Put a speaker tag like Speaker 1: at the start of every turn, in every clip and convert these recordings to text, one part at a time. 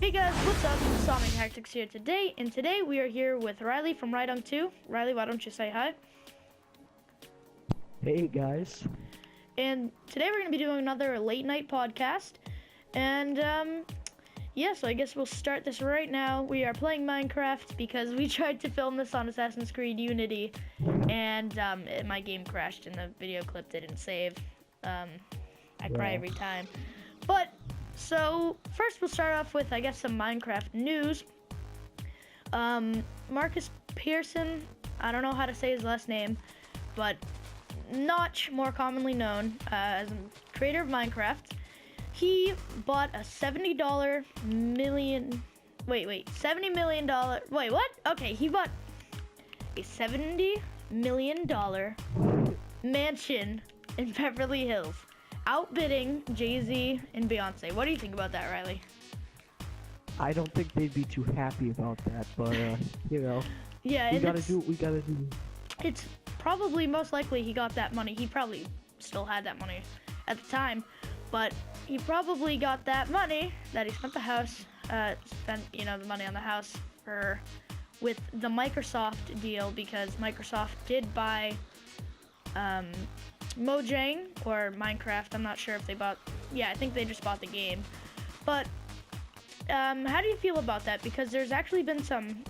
Speaker 1: Hey guys, what's up? Sonic Tactics here today, and today we are here with Riley from RiDunc2. Riley, why don't you say hi?
Speaker 2: Hey guys.
Speaker 1: And today we're going to be doing another late night podcast. And yeah, so I guess we'll start this right now. We are playing Minecraft because we tried to film this on Assassin's Creed Unity, and my game crashed and the video clip didn't save. I cry every time. But so first we'll start off with, I guess, some Minecraft news. Marcus Pearson, I don't know how to say his last name, but Notch, more commonly known as a creator of Minecraft, he bought a $70 million. $70 million. Wait, what? Okay, he bought a $70 million mansion in Beverly Hills, outbidding Jay-Z and Beyonce. What do you think about that, Riley?
Speaker 2: I don't think they'd be too happy about that, but you know,
Speaker 1: yeah,
Speaker 2: we gotta do what we gotta do.
Speaker 1: It's probably most likely he got that money. He probably still had that money at the time, but he probably got that money that he spent the the money on the house with the Microsoft deal, because Microsoft did buy Mojang or Minecraft. I'm not sure if they bought. Yeah, I think they just bought the game. But how do you feel about that? Because there's actually been some,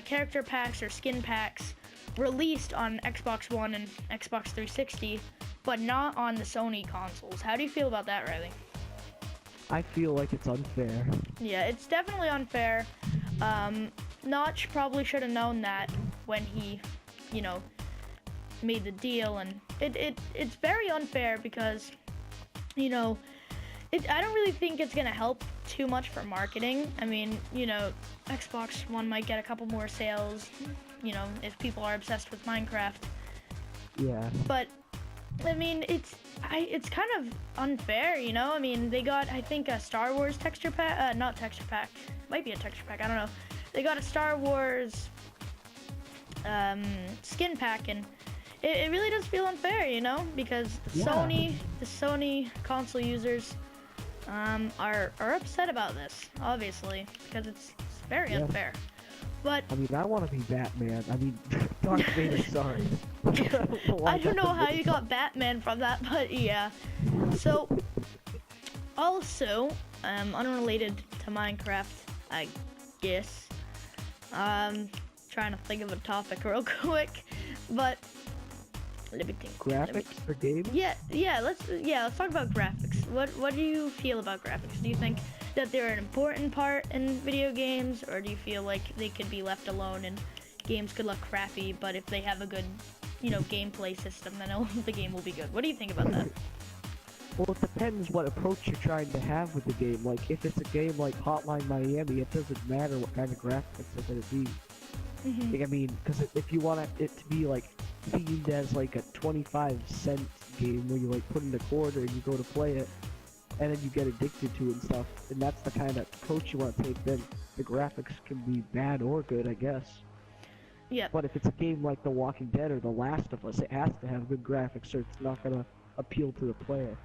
Speaker 1: character packs or skin packs released on Xbox One and Xbox 360, but not on the Sony consoles. How do you feel about that, Riley?
Speaker 2: I feel like it's unfair.
Speaker 1: Yeah, it's definitely unfair. Notch probably should have known that when he, made the deal, and it's very unfair because, I don't really think it's gonna help too much for marketing. I mean, Xbox One might get a couple more sales, if people are obsessed with Minecraft.
Speaker 2: Yeah.
Speaker 1: But I mean, it's kind of unfair, I mean, they got, I think, a Star Wars texture pack, not texture pack, might be a texture pack, I don't know. They got a Star Wars skin pack, and it really does feel unfair, because the Sony console users are upset about this, obviously, because it's very unfair. But
Speaker 2: I mean, I want to be Batman. I mean, Darth Vader, sorry.
Speaker 1: I don't know how you got Batman from that, but yeah. So, also, unrelated to Minecraft, I guess. Trying to think of a topic real quick, but let me think.
Speaker 2: Graphics for games?
Speaker 1: Yeah. Let's talk about graphics. What do you feel about graphics? Do you think that they're an important part in video games, or do you feel like they could be left alone and games could look crappy, but if they have a good, gameplay system, then the game will be good? What do you think about that?
Speaker 2: Well, it depends what approach you're trying to have with the game. Like, if it's a game like Hotline Miami, it doesn't matter what kind of graphics are going to be.
Speaker 1: Mm-hmm.
Speaker 2: Like, I mean, because if you want it to be like themed as like a 25-cent game where you like put in a quarter and you go to play it, and then you get addicted to it and stuff, and that's the kind of approach you want to take, then the graphics can be bad or good, I guess.
Speaker 1: Yeah.
Speaker 2: But if it's a game like The Walking Dead or The Last of Us, it has to have good graphics or it's not going to appeal to the player.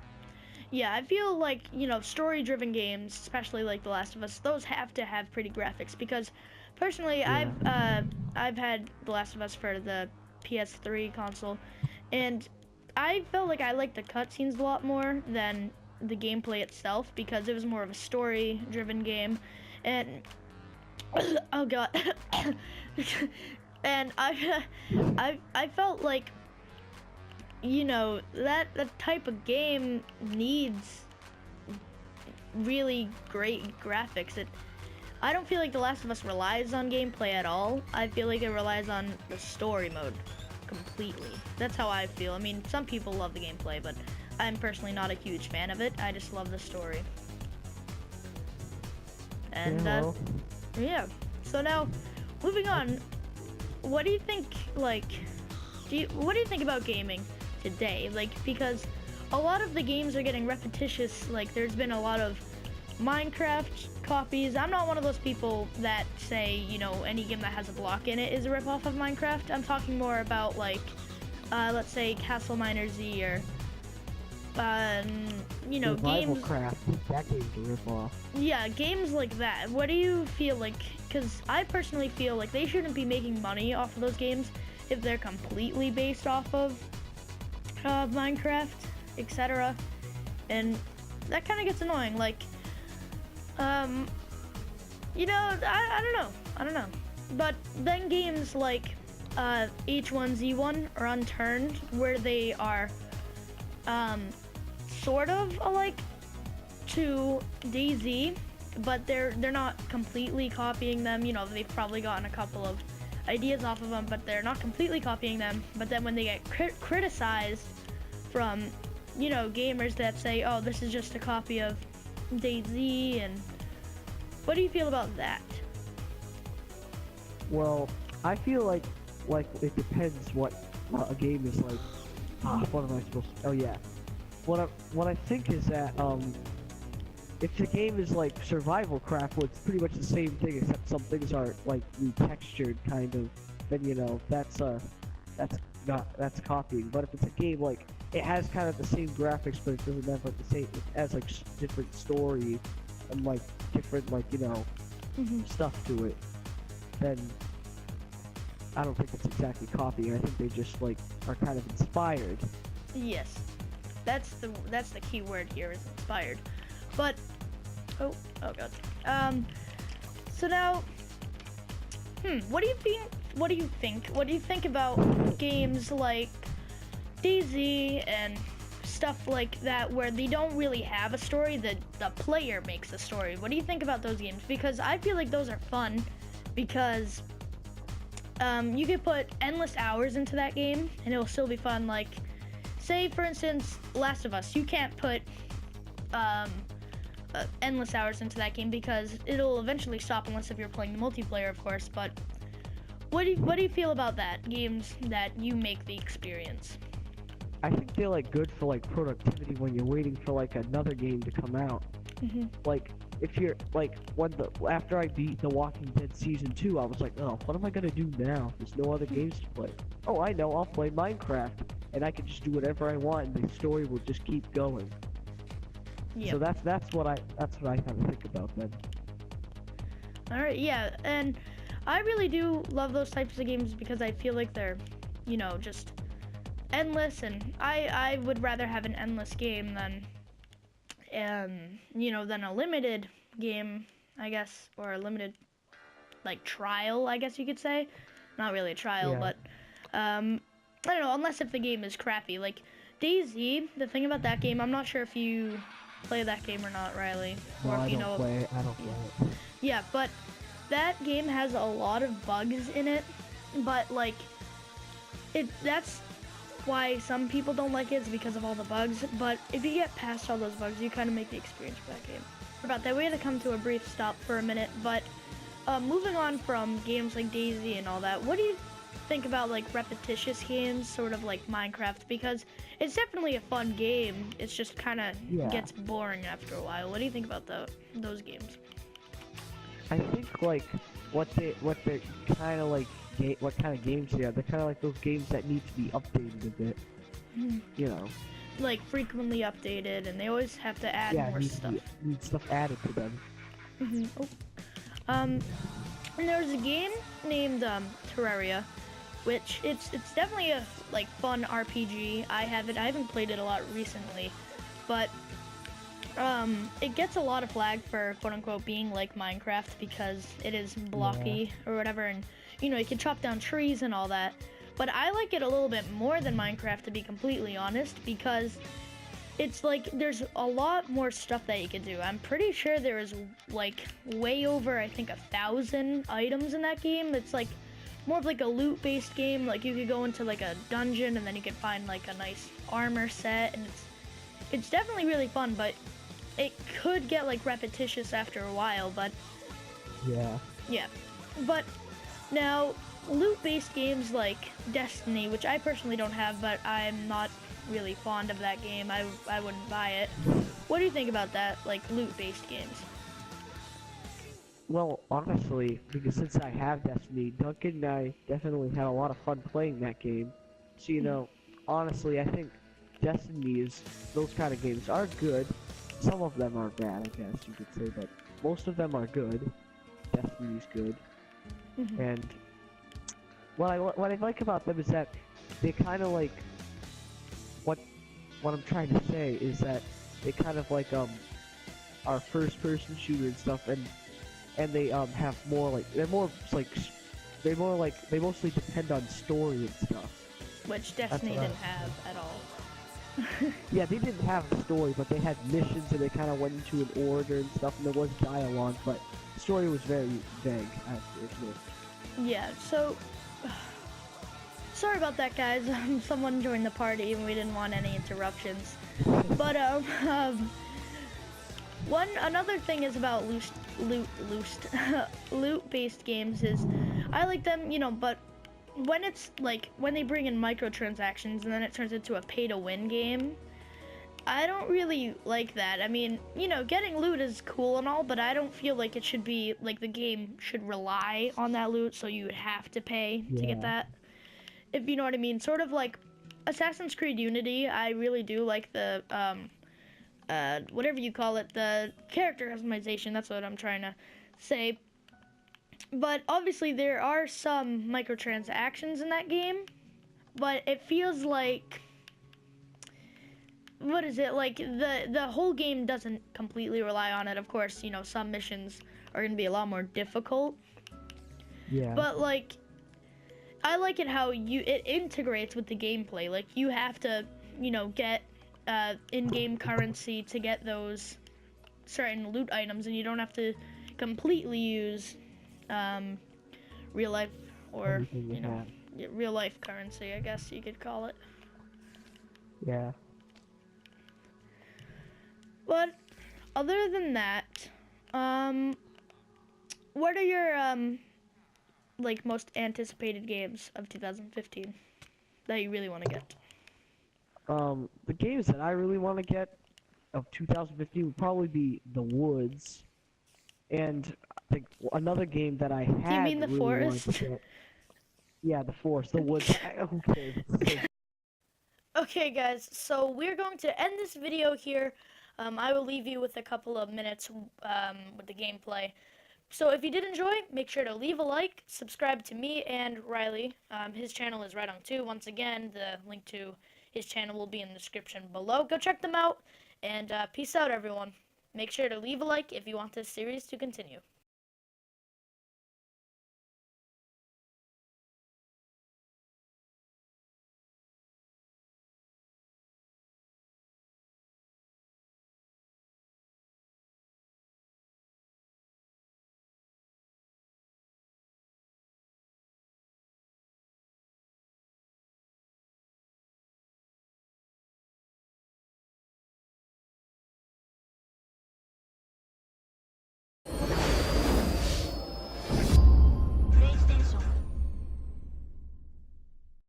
Speaker 1: Yeah, I feel like, story-driven games, especially like The Last of Us, those have to have pretty graphics, because personally, yeah. I've had The Last of Us for the PS3 console, and I felt like I liked the cutscenes a lot more than the gameplay itself, because it was more of a story-driven game, and oh god, and I felt like, that type of game needs really great graphics. I don't feel like The Last of Us relies on gameplay at all. I feel like it relies on the story mode completely. That's how I feel. I mean, some people love the gameplay, but I'm personally not a huge fan of it. I just love the story. And yeah. So now, moving on. What do you think? What do you think about gaming today? Like, because a lot of the games are getting repetitious. Like, there's been a lot of Minecraft copies. I'm not one of those people that say, any game that has a block in it is a ripoff of Minecraft. I'm talking more about, like, let's say Castle Miner Z or you know,
Speaker 2: Survival
Speaker 1: games.
Speaker 2: Craft, that game's a ripoff.
Speaker 1: Yeah, games like that. What do you feel like? Because I personally feel like they shouldn't be making money off of those games if they're completely based off of Minecraft, etc. And that kind of gets annoying. Like, you know, I don't know. But then games like H1Z1 or Unturned, where they are sort of alike to DayZ, but they're not completely copying them. You know, they've probably gotten a couple of ideas off of them, but they're not completely copying them. But then when they get criticized from, you know, gamers that say, oh, this is just a copy of DayZ, and what do you feel about that?
Speaker 2: Well, I feel like it depends what a game is like. What am I supposed to? Oh yeah. What I think is that if the game is like survival craft, well, it's pretty much the same thing except some things are like retextured kind of. Then you know that's copying. But if it's a game like it has kind of the same graphics, but it doesn't have like the same. It has like different story and like different like you know stuff to it. Then I don't think it's exactly copying. I think they just like are kind of inspired.
Speaker 1: Yes, that's the key word here, is inspired. But oh god. So now, what do you think about games like DayZ and stuff like that, where they don't really have a story, the player makes a story? What do you think about those games? Because I feel like those are fun, because you could put endless hours into that game and it will still be fun. Like, say for instance, Last of Us, you can't put endless hours into that game because it'll eventually stop, unless if you're playing the multiplayer, of course. But what do you feel about that, games that you make the experience?
Speaker 2: I think they're like good for like productivity when you're waiting for like another game to come out. Like if you're like after I beat The Walking Dead season 2, I was like, oh, what am I gonna do now? There's no other games to play. Oh, I know, I'll play Minecraft, and I can just do whatever I want, and the story will just keep going.
Speaker 1: Yeah.
Speaker 2: So that's what I kind of think about then.
Speaker 1: All right, yeah, and I really do love those types of games because I feel like they're, you know, just endless, and I would rather have an endless game than you know, than a limited game, I guess, or a limited like trial, I guess you could say. Not really a trial,
Speaker 2: Yeah.
Speaker 1: but I don't know, unless if the game is crappy. Like DayZ, the thing about that game, I'm not sure if you play that game or not, Riley,
Speaker 2: No,
Speaker 1: or if
Speaker 2: I
Speaker 1: you
Speaker 2: don't
Speaker 1: know.
Speaker 2: play it. I don't play it.
Speaker 1: Yeah, but that game has a lot of bugs in it, but like that's why some people don't like it, is because of all the bugs. But if you get past all those bugs, you kind of make the experience for that game. About that, we had to come to a brief stop for a minute, but moving on from games like DayZ and all that, what do you think about like repetitious games, sort of like Minecraft? Because it's definitely a fun game, it's just kind of gets boring after a while. What do you think about those games?
Speaker 2: I think like what they're kind of like what kind of games they are. They're kind of like those games that need to be updated a bit. You know.
Speaker 1: Like frequently updated, and they always have to add more stuff.
Speaker 2: Need stuff added to them.
Speaker 1: And there's a game named Terraria, which it's definitely a like fun RPG. I haven't played it a lot recently, but it gets a lot of flag for quote unquote being like Minecraft because it is blocky or whatever, and you know, you can chop down trees and all that. But I like it a little bit more than Minecraft, to be completely honest, because it's like there's a lot more stuff that you can do. I'm pretty sure there is like way over, I think, 1,000 items in that game. It's like more of like a loot-based game. Like you could go into like a dungeon and then you could find like a nice armor set, and it's definitely really fun, but it could get like repetitious after a while. But yeah, but now loot-based games like Destiny, which I personally don't have, but I'm not really fond of that game. I wouldn't buy it. What do you think about that, like loot-based games?
Speaker 2: Well, honestly, because since I have Destiny, Duncan and I definitely had a lot of fun playing that game. So, you know, honestly, I think Destinies, those kind of games are good. Some of them are bad, I guess you could say, but most of them are good. Destiny's good.
Speaker 1: Mhm.
Speaker 2: And what I like about them is that they kind of like what I'm trying to say is that they kind of like are first person shooter and stuff, and they have more like they mostly depend on story and stuff.
Speaker 1: Which Destiny
Speaker 2: what I-
Speaker 1: didn't have at all.
Speaker 2: Yeah, they didn't have a story, but they had missions and they kind of went into an order and stuff, and there was dialogue, but the story was very vague, I have to admit.
Speaker 1: Yeah, so sorry about that, guys. Someone joined the party and we didn't want any interruptions. But another thing is about loot-based games is I like them, but when it's like when they bring in microtransactions and then it turns into a pay-to-win game, I don't really like that. I mean, getting loot is cool and all, but I don't feel like it should be like the game should rely on that loot, so you would have to pay to get
Speaker 2: Yeah.
Speaker 1: that. If you know what I mean, sort of like Assassin's Creed Unity. I really do like the whatever you call it, the character customization. That's what I'm trying to say. But obviously there are some microtransactions in that game, but it feels like, what is it, like the whole game doesn't completely rely on it. Of course, some missions are going to be a lot more difficult,
Speaker 2: Yeah.
Speaker 1: but like I like it how it integrates with the gameplay. Like you have to, get in-game currency to get those certain loot items, and you don't have to completely use real life or
Speaker 2: Everything you have.
Speaker 1: real life currency, I guess you could call it.
Speaker 2: Yeah.
Speaker 1: But other than that, what are your like most anticipated games of 2015 that you really want to get?
Speaker 2: The games that I really want to get of 2015 would probably be The Woods, and I think another game that I had
Speaker 1: mean The
Speaker 2: really wanted
Speaker 1: Forest?
Speaker 2: to get. Yeah, The Forest, The Woods. Who cares?
Speaker 1: Okay, guys, so we're going to end this video here. I will leave you with a couple of minutes with the gameplay. So if you did enjoy, make sure to leave a like, subscribe to me and Riley. His channel is RiDunc2. Once again, the link to his channel will be in the description below. Go check them out, and peace out, everyone. Make sure to leave a like if you want this series to continue.